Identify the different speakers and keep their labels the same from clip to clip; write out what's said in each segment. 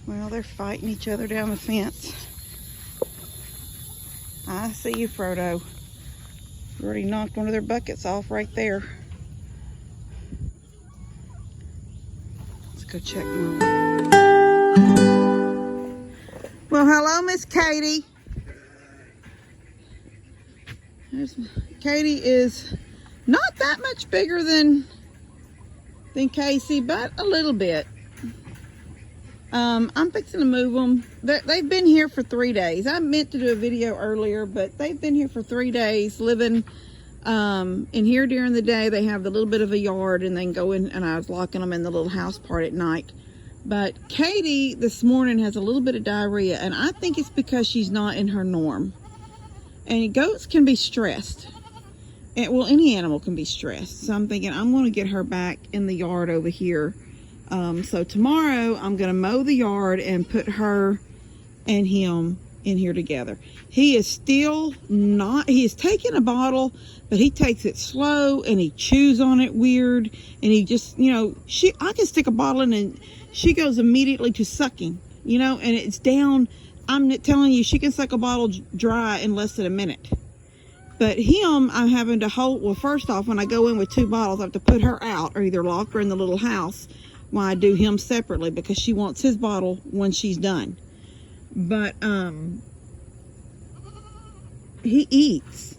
Speaker 1: Well, they're fighting each other down the fence. I see you, Frodo. You already knocked one of their buckets off right there. Let's go check Mom. Well, hello, Miss Katie. Katie is not that much bigger than Kayce, but a little bit. I'm fixing to move them. They've been here for 3 days. I meant to do a video earlier, but they've been here for 3 days, living in here during the day. They have a little bit of a yard, and then go in, and I was locking them in the little house part at night. But Katie this morning has a little bit of diarrhea, and I think it's because she's not in her norm. And goats can be stressed. Well, any animal can be stressed. So I'm thinking I'm going to get her back in the yard over here. So tomorrow I'm going to mow the yard and put her and him in here together. He is still not, he is taking a bottle, but he takes it slow and he chews on it weird. And he just, you know, I can stick a bottle in and she goes immediately to sucking, you know, and it's down. I'm telling you, she can suck a bottle dry in less than a minute. But him, I'm having to hold, well, first off, when I go in with 2 bottles, I have to put her out or either lock her in the little house while I do him separately because she wants his bottle when she's done. But he eats.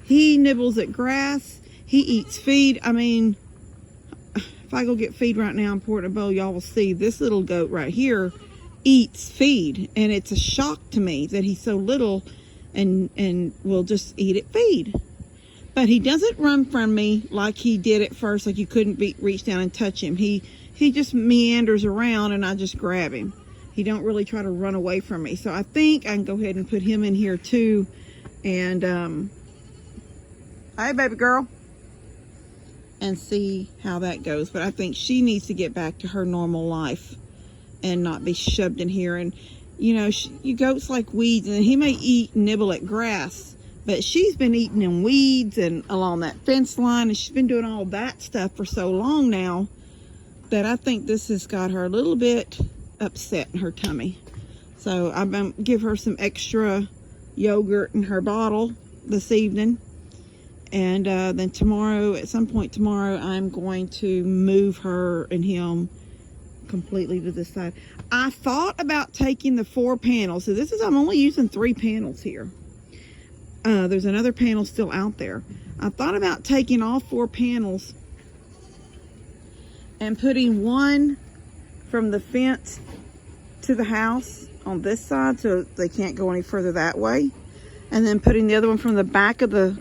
Speaker 1: He nibbles at grass. He eats feed. I mean, if I go get feed right now and pour it in a bowl, y'all will see this little goat right here eats feed, and it's a shock to me that he's so little and will just eat at feed. But he doesn't run from me like he did at first, like you couldn't reach down and touch him. He just meanders around and I just grab him. He don't really try to run away from me. So I think I can go ahead and put him in here too. And hi, baby girl, and see how that goes. But I think she needs to get back to her normal life and not be shoved in here. And you know, you goats like weeds, and he may eat and nibble at grass, but she's been eating in weeds and along that fence line, and she's been doing all that stuff for so long now that I think this has got her a little bit upset in her tummy. So I'm going to give her some extra yogurt in her bottle this evening. And then tomorrow, at some point tomorrow, I'm going to move her and him completely to this side. I thought about taking the 4 panels. So I'm only using 3 panels here. There's another panel still out there. I thought about taking all 4 panels and putting one from the fence to the house on this side so they can't go any further that way. And then putting the other one from the back of the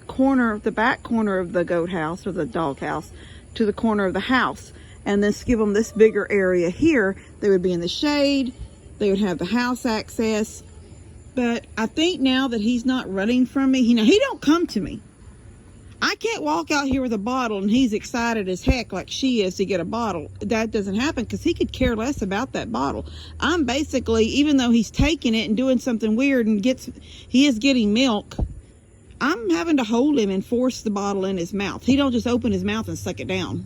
Speaker 1: back corner of the goat house or the dog house to the corner of the house. And then give them this bigger area here. They would be in the shade. They would have the house access. But I think now that he's not running from me, he don't come to me. I can't walk out here with a bottle and he's excited as heck like she is to get a bottle. That doesn't happen because he could care less about that bottle. I'm basically, even though he's taking it and doing something weird and he is getting milk, I'm having to hold him and force the bottle in his mouth. He don't just open his mouth and suck it down.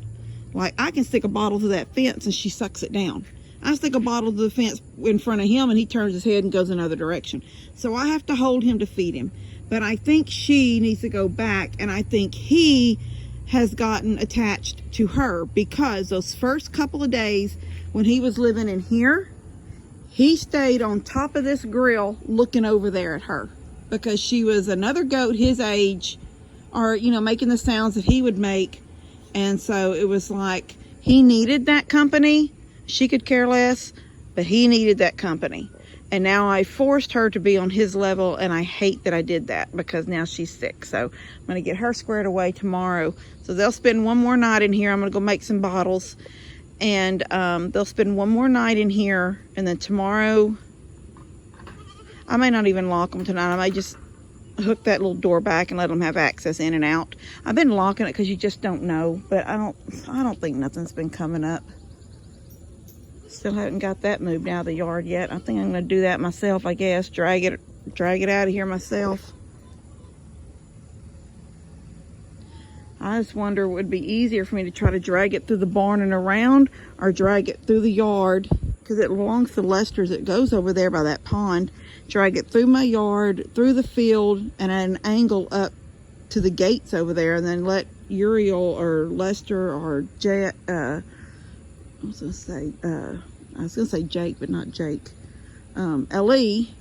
Speaker 1: Like, I can stick a bottle to that fence and she sucks it down. I stick a bottle to the fence in front of him and he turns his head and goes another direction. So I have to hold him to feed him. But I think she needs to go back, and I think he has gotten attached to her because those first couple of days when he was living in here, he stayed on top of this grill looking over there at her because she was another goat his age, or, making the sounds that he would make. And so it was like he needed that company. She could care less, but he needed that company. And now I forced her to be on his level, and I hate that I did that because now she's sick. So I'm going to get her squared away tomorrow. So they'll spend one more night in here. I'm going to go make some bottles. And they'll spend one more night in here. And then tomorrow, I may not even lock them tonight. I may just hook that little door back and let them have access in and out. I've been locking it because you just don't know. But I don't think nothing's been coming up. Still haven't got that moved out of the yard yet. I think I'm going to do that myself, I guess. Drag it out of here myself. I just wonder, would it be easier for me to try to drag it through the barn and around, or drag it through the yard because it belongs to Lester's. It goes over there by that pond. Drag it through my yard, through the field, and at an angle up to the gates over there, and then let Uriel or Lester or I was gonna say Jake, but not Jake. Ellie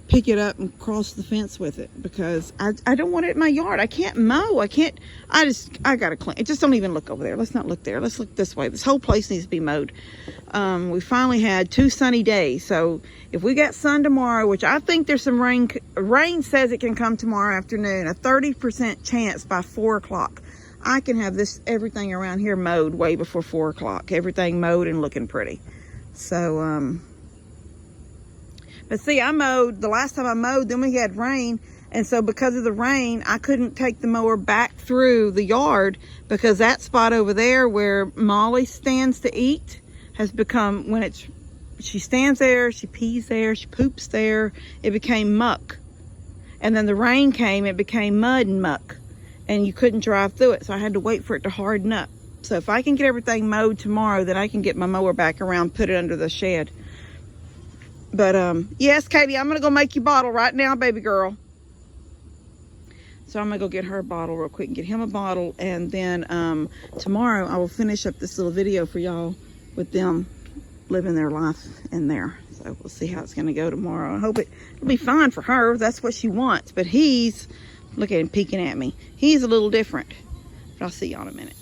Speaker 1: pick it up and cross the fence with it, because I don't want it in my yard. I can't mow. I gotta clean it. Just don't even look over there. Let's not look there. Let's look this way. This whole place needs to be mowed. We finally had 2 sunny days, so if we got sun tomorrow, which I think there's some rain says it can come tomorrow afternoon, a 30% chance by 4 o'clock. I can have everything around here mowed way before 4 o'clock. Everything mowed and looking pretty. So, but see, I mowed, the last time I mowed, then we had rain. And so because of the rain, I couldn't take the mower back through the yard, because that spot over there where Molly stands to eat has become, she stands there, she pees there, she poops there, it became muck. And then the rain came, it became mud and muck. And you couldn't drive through it, so I had to wait for it to harden up. So if I can get everything mowed tomorrow, then I can get my mower back around, put it under the shed. But, yes, Katie, I'm going to go make you a bottle right now, baby girl. So I'm going to go get her a bottle real quick and get him a bottle. And then tomorrow I will finish up this little video for y'all with them living their life in there. So we'll see how it's going to go tomorrow. I hope it'll be fine for her. That's what she wants. But look at him peeking at me. He's a little different. But I'll see y'all in a minute.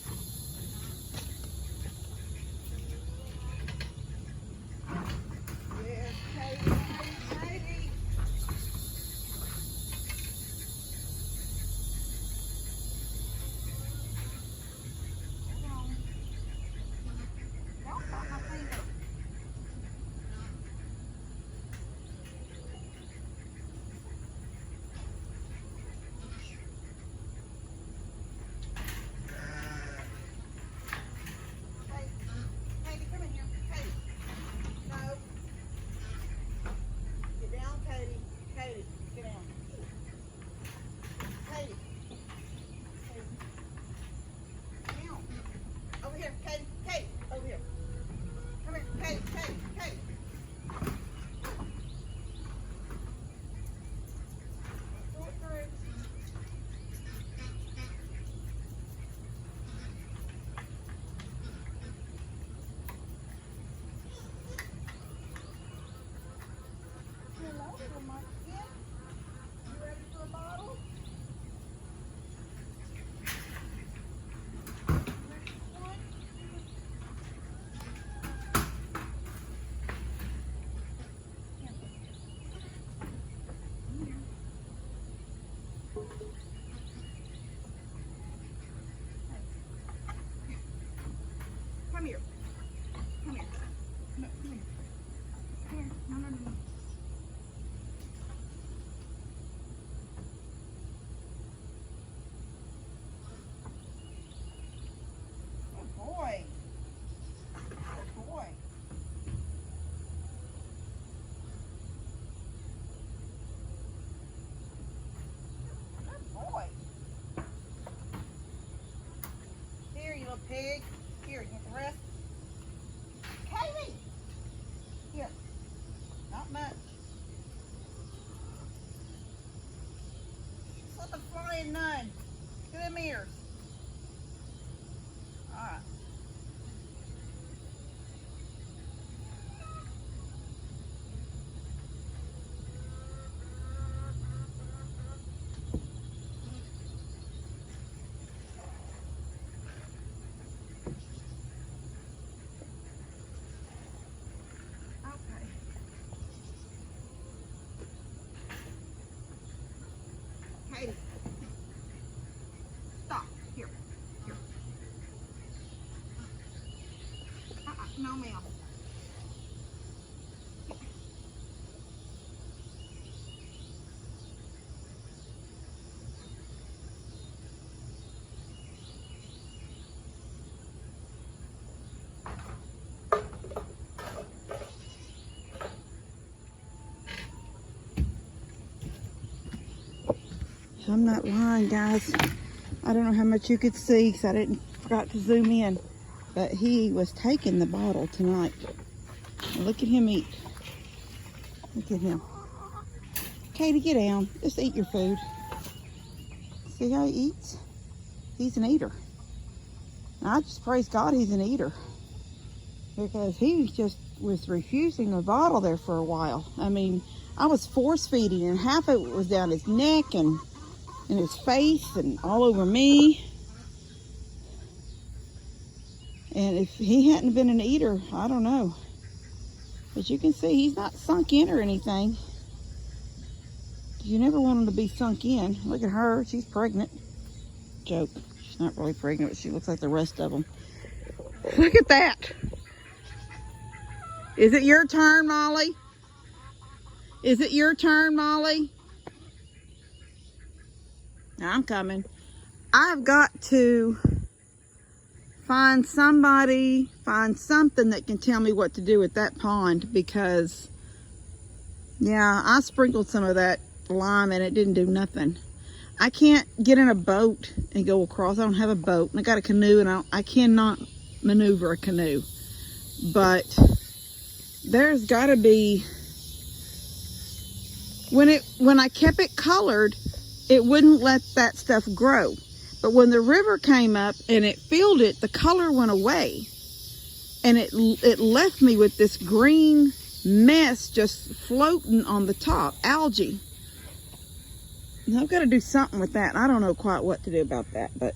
Speaker 1: Come here. Come here. No, come here. Come here. No, no, no, no. Good boy. Good boy. Good boy. Here, you little pig. Here, you want the rest? Kaylee! Here. Not much. Slip a flying nun. Look at them ears. Alright. Katie. Stop. Here. Here. No, ma'am. I'm not lying, guys. I don't know how much you could see because I forgot to zoom in. But he was taking the bottle tonight. And look at him eat. Look at him. Katie, get down. Just eat your food. See how he eats? He's an eater. And I just praise God he's an eater. Because he just was refusing the bottle there for a while. I mean, I was force feeding and half of it was down his neck and in his face and all over me. And if he hadn't been an eater, I don't know. But you can see he's not sunk in or anything. You never want him to be sunk in. Look at her, she's pregnant. Joke, she's not really pregnant, but she looks like the rest of them. Look at that. Is it your turn, Molly? Is it your turn, Molly? I'm coming. I've got to find something that can tell me what to do with that pond because, yeah, I sprinkled some of that lime and it didn't do nothing. I can't get in a boat and go across. I don't have a boat. And I got a canoe and I cannot maneuver a canoe. But there's got to be, when I kept it colored, it wouldn't let that stuff grow. But when the river came up and it filled it, the color went away. And it left me with this green mess just floating on the top, algae. And I've got to do something with that. I don't know quite what to do about that, but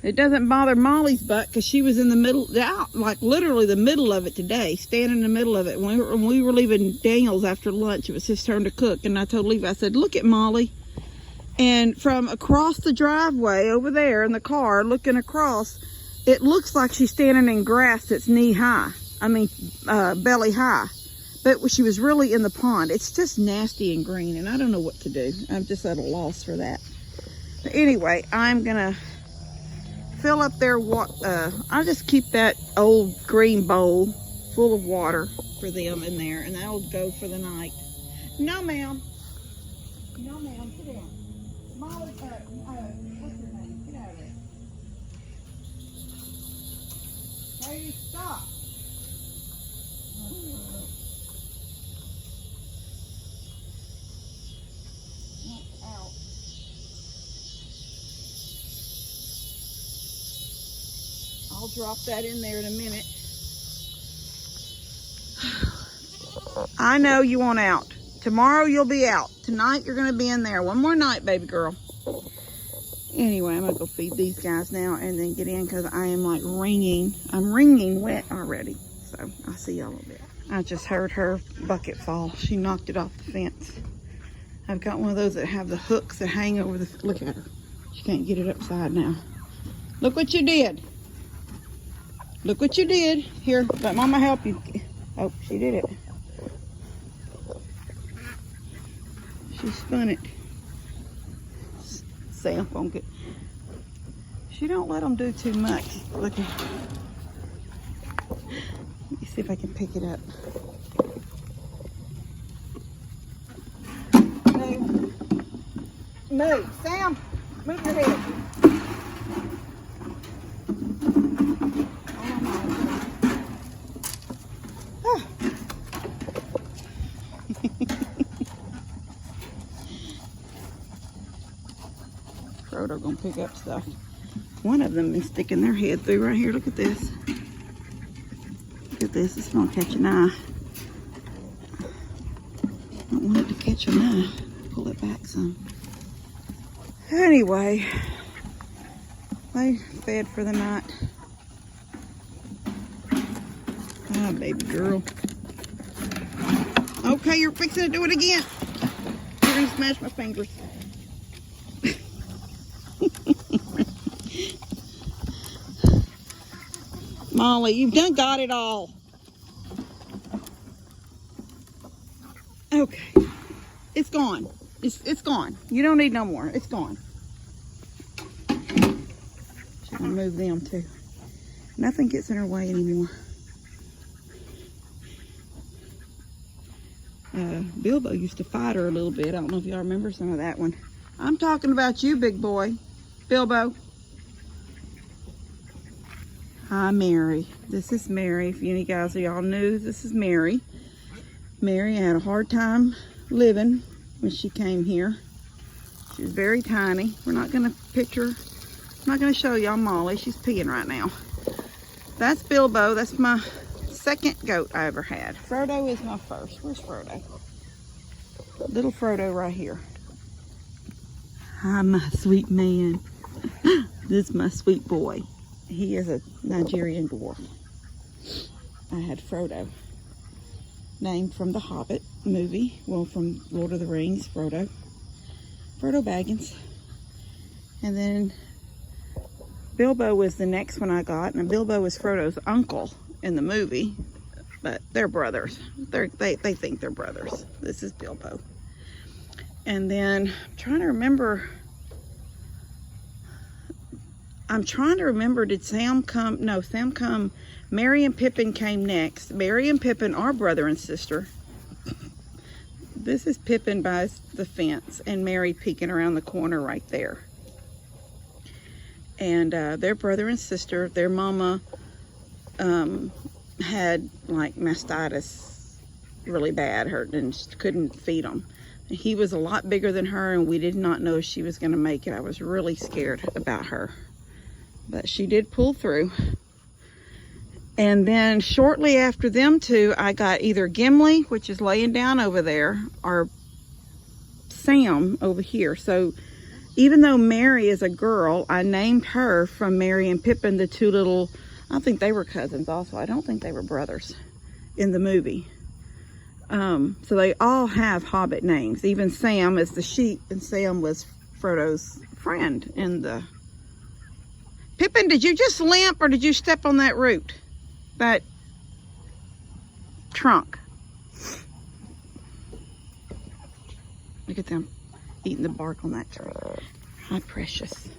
Speaker 1: it doesn't bother Molly's butt because she was in the middle, like literally the middle of it today, standing in the middle of it. When we were leaving Daniel's after lunch, it was his turn to cook. And I told Levi, I said, look at Molly. And from across the driveway over there in the car, looking across, it looks like she's standing in grass that's knee high. I mean, belly high. But she was really in the pond. It's just nasty and green, and I don't know what to do. I'm just at a loss for that. But anyway, I'm going to fill up their water. I'll just keep that old green bowl full of water for them in there, and that'll go for the night. No, ma'am. No, ma'am. Sit down. Molly, what's her name? Get out of there. Hey, stop. Out. I'll drop that in there in a minute. I know you want out. Tomorrow you'll be out. Tonight you're going to be in there. One more night, baby girl. Anyway, I'm going to go feed these guys now and then get in because I am like wringing. I'm wringing wet already. So I'll see y'all in a bit. I just heard her bucket fall. She knocked it off the fence. I've got one of those that have the hooks that hang over the... Look at her. She can't get it upside now. Look what you did. Look what you did. Here, let Mama help you. Oh, she did it. She spun it. Sam won't get. She don't let them do too much. Look at. Let me see if I can pick it up. Move. Move. Sam, move your head. Oh, Frodo gonna pick up stuff. One of them is sticking their head through right here. Look at this. Look at this. It's gonna catch an eye. I don't want it to catch an eye. Pull it back some. Anyway, they fed for the night. Ah, baby girl. Okay, you're fixing to do it again. You're gonna smash my fingers. Molly, you've done got it all. Okay. It's gone. It's gone. You don't need no more. It's gone. She's gonna move them too. Nothing gets in her way anymore. Bilbo used to fight her a little bit. I don't know if y'all remember some of that one. I'm talking about you, big boy. Bilbo. Hi, Mary. This is Mary. If any guys of y'all knew, this is Mary. Mary had a hard time living when she came here. She was very tiny. We're not going to picture, I'm not going to show y'all Molly. She's peeing right now. That's Bilbo. That's my second goat I ever had. Frodo is my first. Where's Frodo? Little Frodo right here. Hi, my sweet man. This is my sweet boy. He is a Nigerian dwarf. I had Frodo, named from the Hobbit movie. Well, from Lord of the Rings, Frodo Baggins. And then Bilbo was the next one I got, and Bilbo was Frodo's uncle in the movie, but they're brothers. They think they're brothers. This is Bilbo. And then I'm trying to remember, did Sam come? No, Sam come. Merry and Pippin came next. Merry and Pippin are brother and sister. This is Pippin by the fence and Merry peeking around the corner right there. And they're brother and sister. Their mama had like mastitis really bad, hurt, and couldn't feed them. He was a lot bigger than her, and we did not know if she was going to make it. I was really scared about her. But she did pull through. And then shortly after them two, I got either Gimli, which is laying down over there, or Sam over here. So even though Mary is a girl, I named her from Merry and Pippin, the two little, I think they were cousins also. I don't think they were brothers in the movie. So they all have Hobbit names. Even Sam is the sheep, and Sam was Frodo's friend in the... Pippin, did you just limp or did you step on that root? That trunk. Look at them eating the bark on that tree. Hi, precious.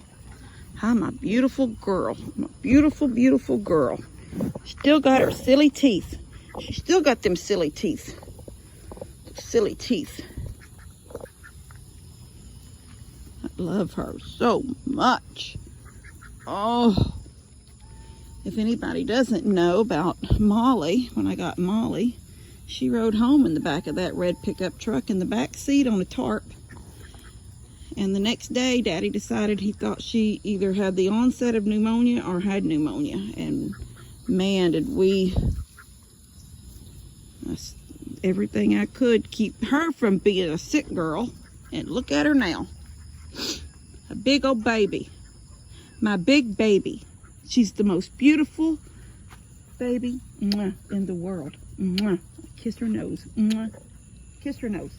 Speaker 1: Hi, my beautiful girl. My beautiful, beautiful girl. Still got her silly teeth. She still got them silly teeth. Silly teeth. I love her so much. Oh, if anybody doesn't know about Molly, when I got Molly, she rode home in the back of that red pickup truck in the back seat on a tarp. And the next day, Daddy decided he thought she either had the onset of pneumonia or had pneumonia. And man, did we, everything I could keep her from being a sick girl. And look at her now. A big old baby. My big baby. She's the most beautiful baby in the world. Kiss her nose. Kiss her nose.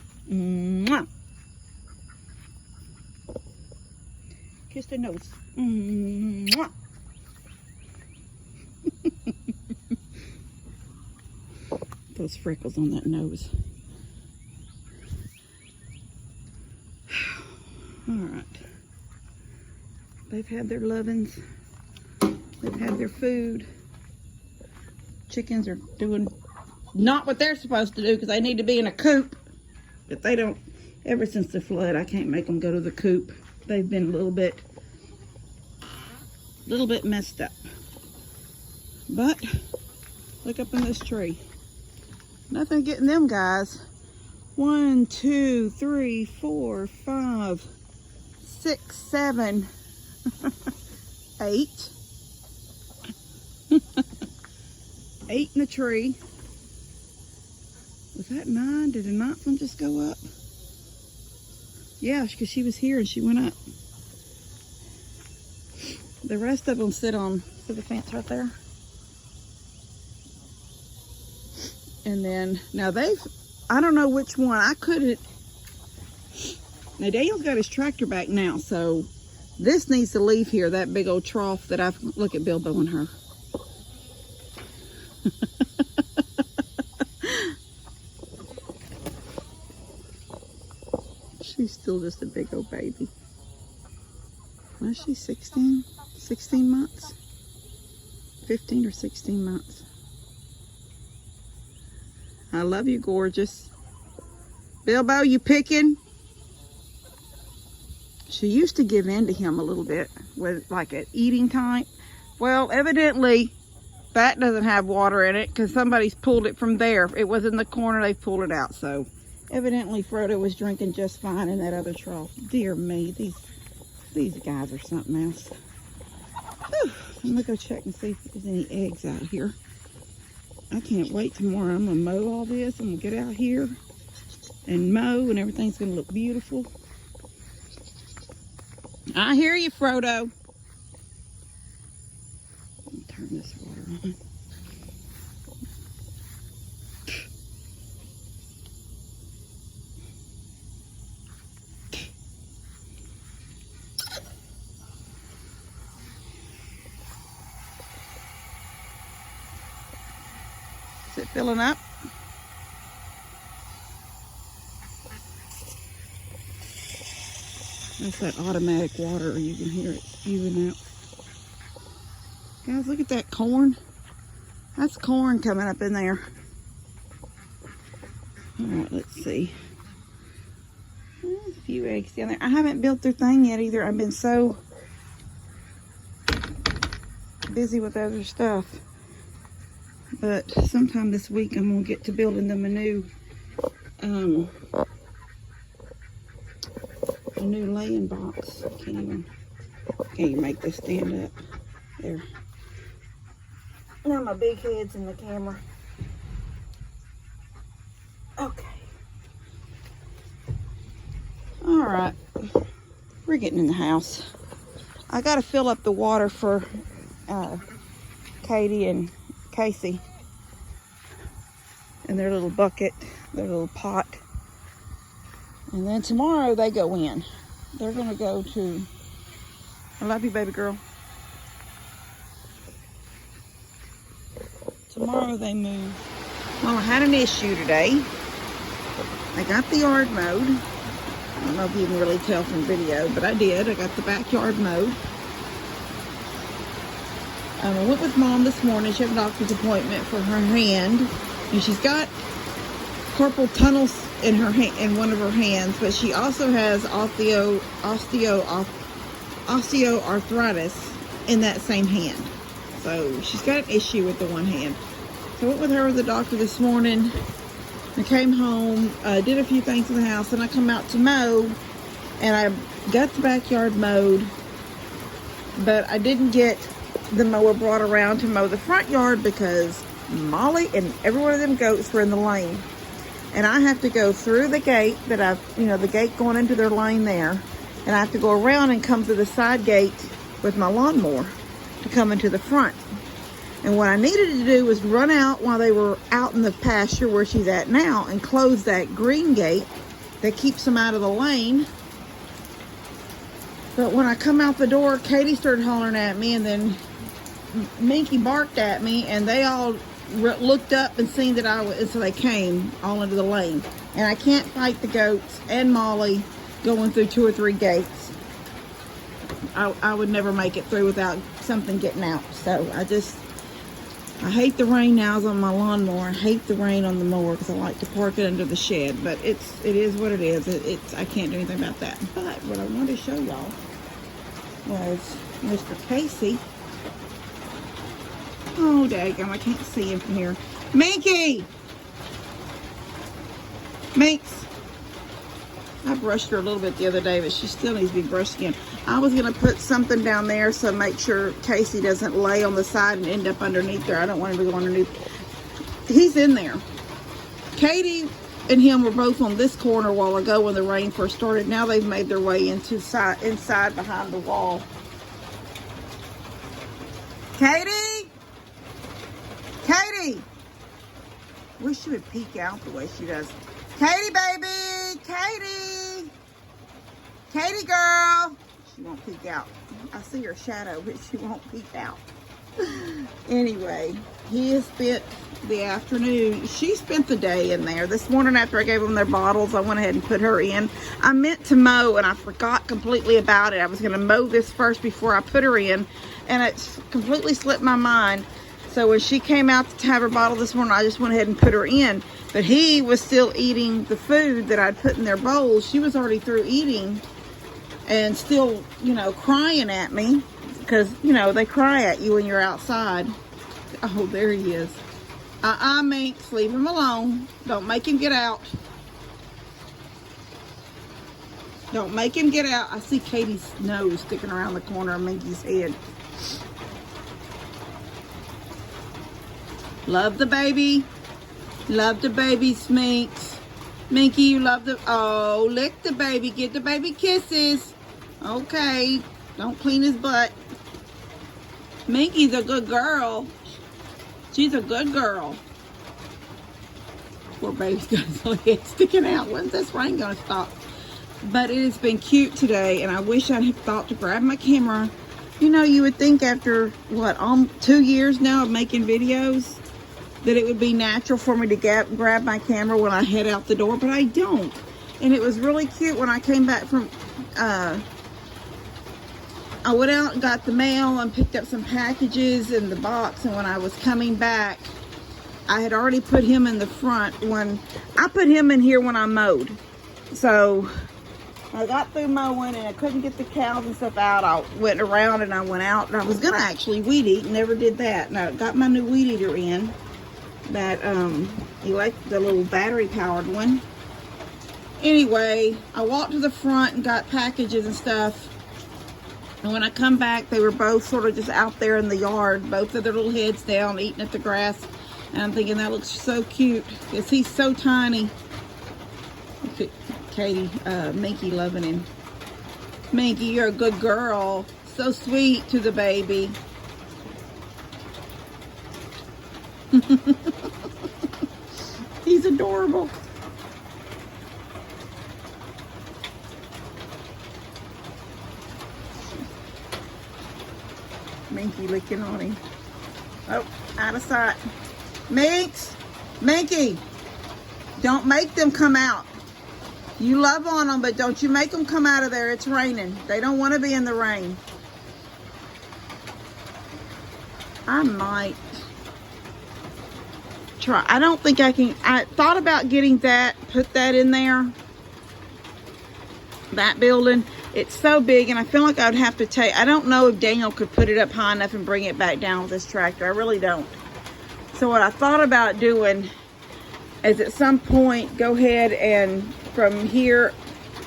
Speaker 1: Kiss the nose. Those freckles on that nose. All right. They've had their lovin's. They've had their food. Chickens are doing not what they're supposed to do because they need to be in a coop. But they don't, ever since the flood, I can't make them go to the coop. They've been a little bit messed up. But look up in this tree. Nothing getting them guys. 1, 2, 3, 4, 5, 6, 7, 8. 8 in the tree. Was that 9? Did the 9th one just go up? Yeah, because she was here and she went up. The rest of them sit on, see the fence right there? And then, now I don't know which one. I couldn't. Now Daniel's got his tractor back now, so this needs to leave here, that big old trough that look at Bilbo and her. She's still just a big old baby. Was she 16? 16 months? 15 or 16 months. I love you, gorgeous. Bilbo, you picking? She used to give in to him a little bit with like at eating time. Well, evidently That doesn't have water in it because somebody's pulled it from there. It was in the corner, they pulled it out. So evidently Frodo was drinking just fine in that other trough. Dear me, these guys are something else. Whew. I'm gonna go check and see if there's any eggs out here. I can't wait tomorrow. I'm gonna mow all this. I'm gonna get out here and mow, and everything's gonna look beautiful. I hear you, Frodo. Let me turn this water on. Is it filling up? That's that automatic water. You can hear it spewing out. Guys, look at that corn. That's corn coming up in there. All right, let's see. A few eggs down there. I haven't built their thing yet either. I've been so busy with other stuff. But sometime this week I'm going to get to building them a new laying box. Can't even make this stand up. There. Now my big head's in the camera. Okay. Alright. We're getting in the house. I got to fill up the water for Katee and Kayce in their little bucket, their little pot. And then tomorrow they go in. They're going to go to... I love you, baby girl. Tomorrow they move. Well, I had an issue today. I got the yard mowed. I don't know if you can really tell from video, but I did. I got the backyard mowed. I went with Mom this morning. She had a doctor's appointment for her hand. And she's got carpal tunnels in her in one of her hands, but she also has osteoarthritis in that same hand. So she's got an issue with the one hand. So I went with her to the doctor this morning. I came home, did a few things in the house, and I come out to mow, and I got the backyard mowed, but I didn't get the mower brought around to mow the front yard because Molly and every one of them goats were in the lane. And I have to go through the gate that the gate going into their lane there. And I have to go around and come through the side gate with my lawnmower to come into the front. And what I needed to do was run out while they were out in the pasture where she's at now and close that green gate that keeps them out of the lane. But when I come out the door, Katie started hollering at me, and then Minkie barked at me, and they all looked up and seen that and so they came all into the lane. And I can't fight the goats and Molly going through 2 or 3 gates. I would never make it through without something getting out. So I hate the rain now on my lawnmower. I hate the rain on the mower because I like to park it under the shed. But it is what it is. I can't do anything about that. But what I wanted to show y'all was Mr. Kayce. Oh, daggum, I can't see him from here. Minkie! Minx! I brushed her a little bit the other day, but she still needs to be brushed again. I was going to put something down there so make sure Kayce doesn't lay on the side and end up underneath there. I don't want him to go underneath. He's in there. Katie and him were both on this corner a while ago when the rain first started. Now they've made their way inside behind the wall. Katie! Katie! Wish she would peek out the way she does. Katie, baby! Katie! Katie, girl! She won't peek out. I see her shadow, but she won't peek out. Anyway, he has spent the afternoon. She spent the day in there. This morning after I gave them their bottles, I went ahead and put her in. I meant to mow, and I forgot completely about it. I was going to mow this first before I put her in, and it completely slipped my mind. So when she came out to have her bottle this morning, I just went ahead and put her in. But he was still eating the food that I'd put in their bowls. She was already through eating and still, crying at me. Because, they cry at you when you're outside. Oh, there he is. Minx, leave him alone. Don't make him get out. Don't make him get out. I see Katie's nose sticking around the corner of Minkie's head. Love the baby. Love the baby, Minx. Minkie, you love the... Oh, lick the baby. Get the baby kisses. Okay. Don't clean his butt. Minkie's a good girl. She's a good girl. Poor baby's got his little head sticking out. When's this rain gonna stop? But it has been cute today, and I wish I had thought to grab my camera. You know, you would think after, what, 2 years now of making videos, that it would be natural for me to grab my camera when I head out the door, but I don't. And it was really cute when I came back from, I went out and got the mail and picked up some packages in the box, and when I was coming back, I had already put him in the front. When I put him in here when I mowed. So I got through mowing and I couldn't get the cows and stuff out. I went around and I went out, and I was gonna actually weed eat, never did that. And I got my new weed eater in, that the little battery powered one. Anyway, I walked to the front and got packages and stuff. And when I come back, they were both sort of just out there in the yard, both of their little heads down, eating at the grass. And I'm thinking, that looks so cute, because he's so tiny. Look at Katie, Minkie loving him. Minkie, you're a good girl. So sweet to the baby. He's adorable. Minkie licking on him. Oh, out of sight. Minx, Minkie, don't make them come out. You love on them, but don't you make them come out of there. It's raining. They don't want to be in the rain. I might try. I don't think I can. I thought about getting that, put that in there. That building. It's so big, and I feel like I would have to take. I don't know if Daniel could put it up high enough and bring it back down with this tractor. I really don't. So what I thought about doing is at some point go ahead and from here,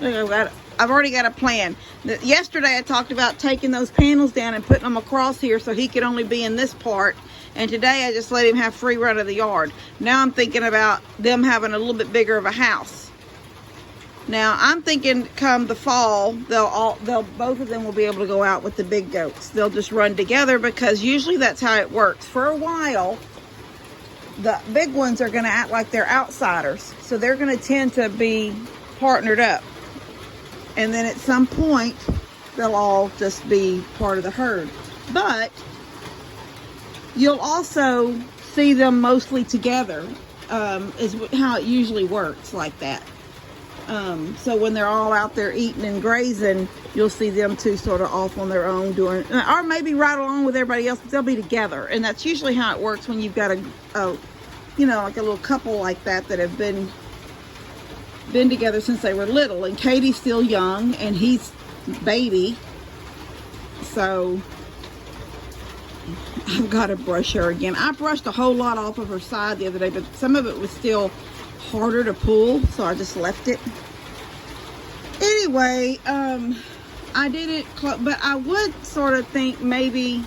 Speaker 1: I've already got a plan. Yesterday I talked about taking those panels down and putting them across here so he could only be in this part. And today I just let him have free run of the yard. Now I'm thinking about them having a little bit bigger of a house. Now I'm thinking come the fall, both of them will be able to go out with the big goats. They'll just run together, because usually that's how it works. For a while, the big ones are going to act like they're outsiders. So they're going to tend to be partnered up. And then at some point, they'll all just be part of the herd. But you'll also see them mostly together, is how it usually works, like that. So when they're all out there eating and grazing, you'll see them two sort of off on their own doing, or maybe right along with everybody else, but they'll be together. And that's usually how it works when you've got you know, like a little couple like that have been together since they were little. And Katie's still young and he's baby. So I've got to brush her again. I brushed a whole lot off of her side the other day, but some of it was still harder to pull, so I just left it. Anyway, I did it, but I would sort of think maybe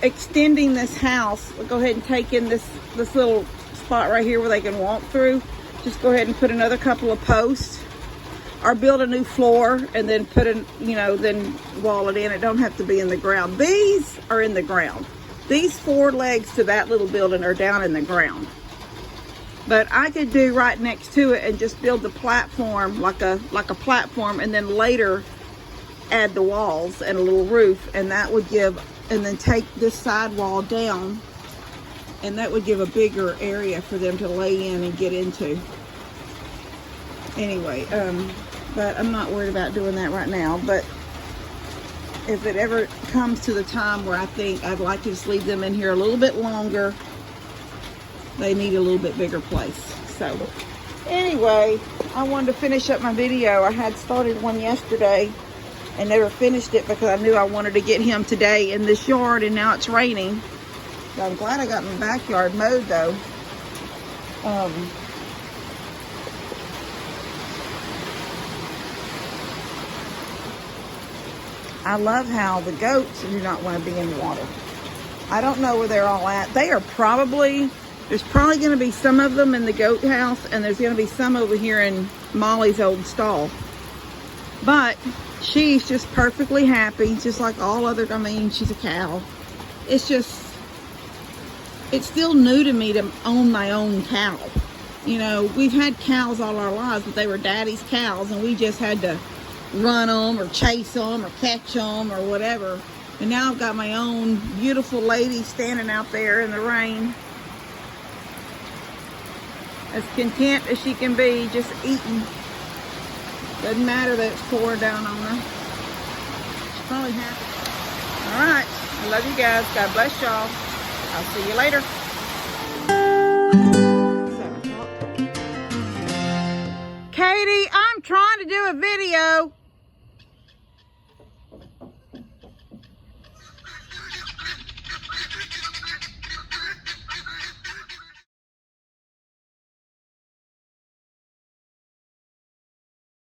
Speaker 1: extending this house. We'll go ahead and take in this little spot right here where they can walk through. Just go ahead and put another couple of posts, or build a new floor and then put in, you know, then wall it in. It don't have to be in the ground. These are in the ground. These 4 legs to that little building are down in the ground. But I could do right next to it and just build the platform like a platform, and then later add the walls and a little roof, and that would give, and then take this side wall down, and that would give a bigger area for them to lay in and get into. Anyway, but I'm not worried about doing that right now. But if it ever comes to the time where I think I'd like to just leave them in here a little bit longer, they need a little bit bigger place. So anyway, I wanted to finish up my video. I had started one yesterday and never finished it because I knew I wanted to get him today in this yard, and now it's raining. So I'm glad I got my backyard mowed though. I love how the goats do not want to be in water. I don't know where they're all at. They are probably, there's probably going to be some of them in the goat house, and there's going to be some over here in Molly's old stall. But she's just perfectly happy, just like all other, I mean, she's a cow. It's just, it's still new to me to own my own cow. You know, we've had cows all our lives, but they were daddy's cows, and we just had to run them or chase them or catch them or whatever. And now I've got my own beautiful lady standing out there in the rain, as content as she can be, just eating. Doesn't matter that it's pouring down on her. She's probably happy. All right, I love you guys. God bless y'all. I'll see you later. Katie, I'm trying to do a video.